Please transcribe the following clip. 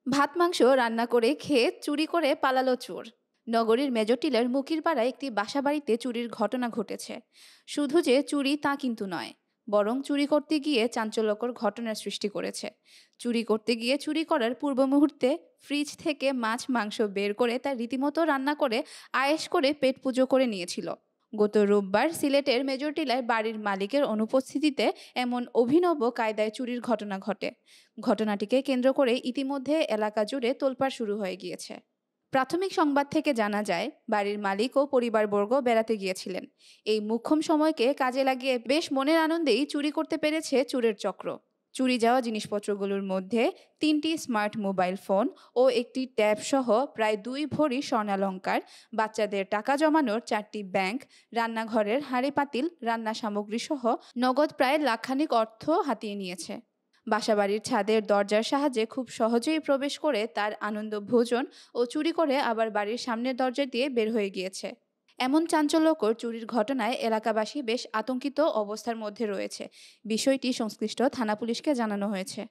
ভাত মাংস রান্না করে খেয়ে চুরি করে পালালো চোর। নগরীর মেজর মুকির পাড়ায় একটি বাসাবাড়িতে চুরির ঘটনা ঘটেছে। শুধু যে চুরি তা কিন্তু নয়, বরং চুরি করতে গিয়ে চাঞ্চল্যকর ঘটনার সৃষ্টি করেছে। চুরি করতে গিয়ে চুরি করার পূর্ব মুহূর্তে ফ্রিজ থেকে মাছ মাংস বের করে তা রীতিমতো রান্না করে আয়েশ করে পেট পুজো করে নিয়েছিল। গত রোববার সিলেটের মেজর টিলায় বাড়ির মালিকের অনুপস্থিতিতে এমন অভিনব কায়দায় চুরির ঘটনা ঘটে। ঘটনাটিকে কেন্দ্র করে ইতিমধ্যে এলাকা জুড়ে তোলপাড় শুরু হয়ে গিয়েছে। প্রাথমিক সংবাদ থেকে জানা যায়, বাড়ির মালিক ও পরিবারবর্গ বেড়াতে গিয়েছিলেন। এই মোক্ষম সময়কে কাজে লাগিয়ে বেশ মনের আনন্দেই চুরি করতে পেরেছে চোরের চক্র। চুরি যাওয়া জিনিসপত্রগুলোর মধ্যে 3টি স্মার্ট মোবাইল ফোন ও একটি ট্যাব সহ প্রায় 2 ভরি স্বর্ণালংকার, বাচ্চাদের টাকা জমানোর 4টি ব্যাংক, রান্নাঘরের হাঁড়ি পাতিল, রান্না সামগ্রী সহ নগদ প্রায় লাখখানিক অর্থ হাতিয়ে নিয়েছে। বাসাবাড়ির ছাদের দরজার সাহায্যে খুব সহজেই প্রবেশ করে তার আনন্দ ভোজন ও চুরি করে আবার বাড়ির সামনের দরজা দিয়ে বের হয়ে গিয়েছে। এমন চাঞ্চল্যকর চুরির ঘটনায় এলাকাবাসী বেশ আতঙ্কিত অবস্থার মধ্যে রয়েছে। বিষয়টি সংশ্লিষ্ট থানা পুলিশকে জানানো হয়েছে।